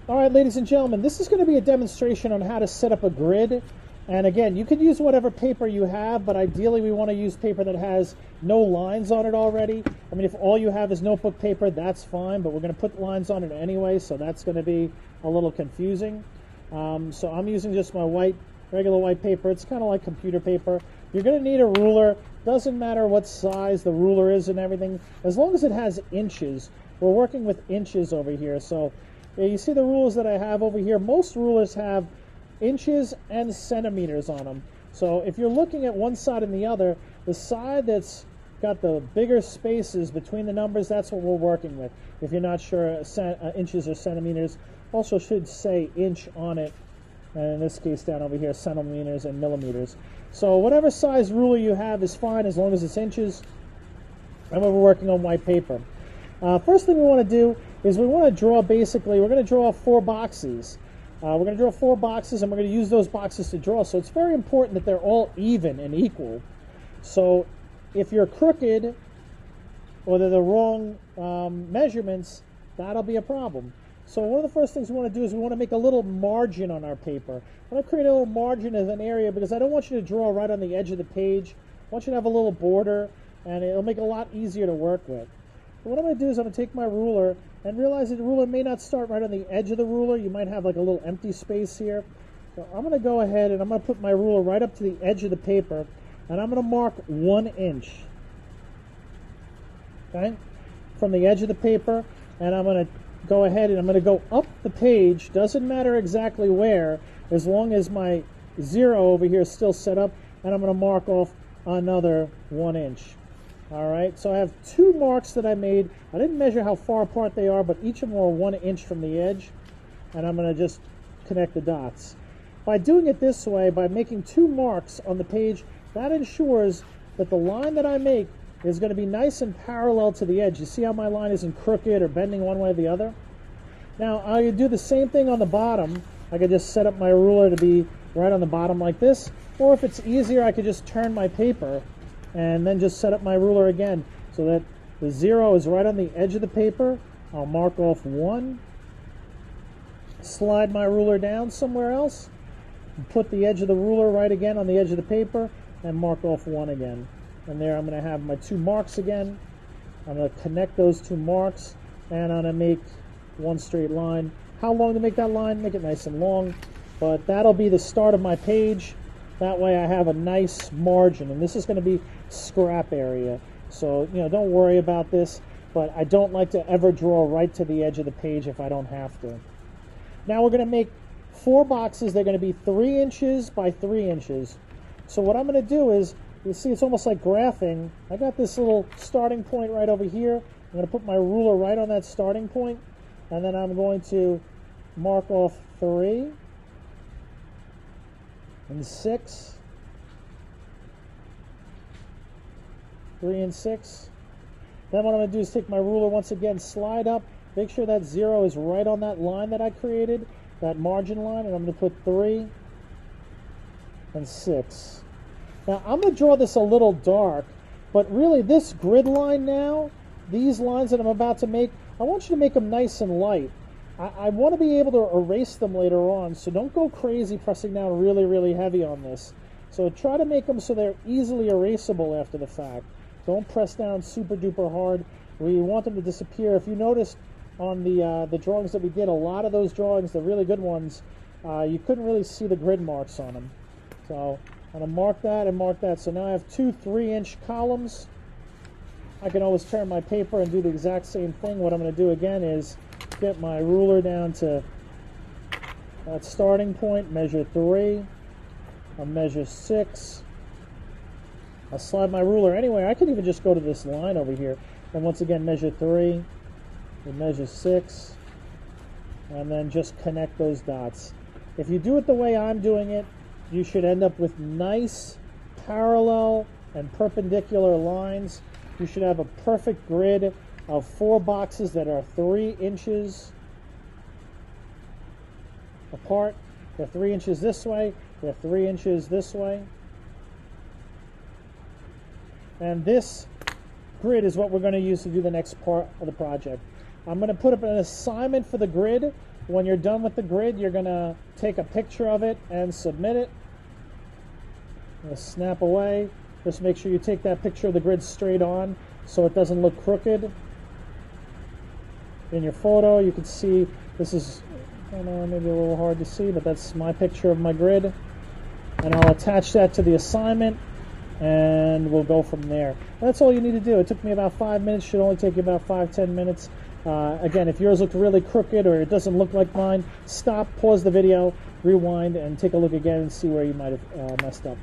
All right, ladies and gentlemen, this is going to be a demonstration on how to set up a grid. And again, you could use whatever paper you have, but ideally we want to use paper that has no lines on it already. I mean, if all you have is notebook paper, that's fine, but we're going to put lines on it anyway, so that's going to be a little confusing. So I'm using just my regular white paper. It's kind of like computer paper. You're going to need a ruler. Doesn't matter what size the ruler is and everything, as long as it has inches. We're working with inches over here, so you see the rulers that I have over here. Most rulers have inches and centimeters on them. So if you're looking at one side and the other, the side that's got the bigger spaces between the numbers, that's what we're working with. If you're not sure, inches or centimeters, also should say inch on it. And in this case down over here, centimeters and millimeters. So whatever size ruler you have is fine as long as it's inches. And we're working on white paper. First thing we want to do is we want to draw, basically, we're going to draw 4 boxes. We're going to draw 4 boxes, and we're going to use those boxes to draw. So it's very important that they're all even and equal. So if you're crooked or they're the wrong measurements, that'll be a problem. So one of the first things we want to do is we want to make a little margin on our paper. I want to create a little margin as an area because I don't want you to draw right on the edge of the page. I want you to have a little border, and it'll make it a lot easier to work with. So what I'm going to do is I'm going to take my ruler and realize that the ruler may not start right on the edge of the ruler. You might have like a little empty space here. So I'm going to go ahead and I'm going to put my ruler right up to the edge of the paper, and I'm going to mark 1 inch. Okay? From the edge of the paper, and I'm going to go ahead and I'm going to go up the page. Doesn't matter exactly where, as long as my 0 over here is still set up, and I'm going to mark off another 1 inch. All right, so I have 2 marks that I made. I didn't measure how far apart they are, but each of them are 1 inch from the edge, and I'm going to just connect the dots. By doing it this way, by making 2 marks on the page, that ensures that the line that I make is going to be nice and parallel to the edge. You see how my line isn't crooked or bending one way or the other? Now, I could do the same thing on the bottom. I could just set up my ruler to be right on the bottom like this, or if it's easier, I could just turn my paper and then just set up my ruler again so that the 0 is right on the edge of the paper. I'll mark off 1, slide my ruler down somewhere else, and put the edge of the ruler right again on the edge of the paper, and mark off 1 again. And there I'm going to have my 2 marks again. I'm going to connect those 2 marks, and I'm going to make 1 straight line. How long to make that line? Make it nice and long, but that'll be the start of my page. That way I have a nice margin, and this is going to be scrap area. So, don't worry about this, but I don't like to ever draw right to the edge of the page if I don't have to. Now we're going to make 4 boxes. They're going to be 3 inches by 3 inches. So what I'm going to do is, you see it's almost like graphing. I got this little starting point right over here. I'm going to put my ruler right on that starting point, and then I'm going to mark off 3 and 6, 3 and 6. Then what I'm going to do is take my ruler once again, slide up, make sure that 0 is right on that line that I created, that margin line, and I'm going to put 3 and 6. Now I'm going to draw this a little dark, but really this grid line now, these lines that I'm about to make, I want you to make them nice and light. I want to be able to erase them later on, so don't go crazy pressing down really, really heavy on this. So try to make them so they're easily erasable after the fact. Don't press down super duper hard. We want them to disappear. If you noticed on the drawings that we did, a lot of those drawings, the really good ones, you couldn't really see the grid marks on them. So I'm going to mark that and mark that. So now I have 2 3-inch columns. I can always turn my paper and do the exact same thing. What I'm going to do again is get my ruler down to that starting point, measure 3, I'll measure 6, I'll slide my ruler anyway. I could even just go to this line over here and once again measure 3, and measure 6, and then just connect those dots. If you do it the way I'm doing it, you should end up with nice parallel and perpendicular lines. You should have a perfect grid of 4 boxes that are 3 inches apart. They're 3 inches this way, they're 3 inches this way. And this grid is what we're going to use to do the next part of the project. I'm going to put up an assignment for the grid. when you're done with the grid, you're going to take a picture of it and submit it. Snap away. Just make sure you take that picture of the grid straight on so it doesn't look crooked. In your photo, you can see this is, I don't know, maybe a little hard to see, but that's my picture of my grid. And I'll attach that to the assignment, and we'll go from there. That's all you need to do. It took me about 5 minutes. Should only take you about 5-10 minutes. Again, if yours looked really crooked or it doesn't look like mine, stop, pause the video, rewind, and take a look again and see where you might have messed up.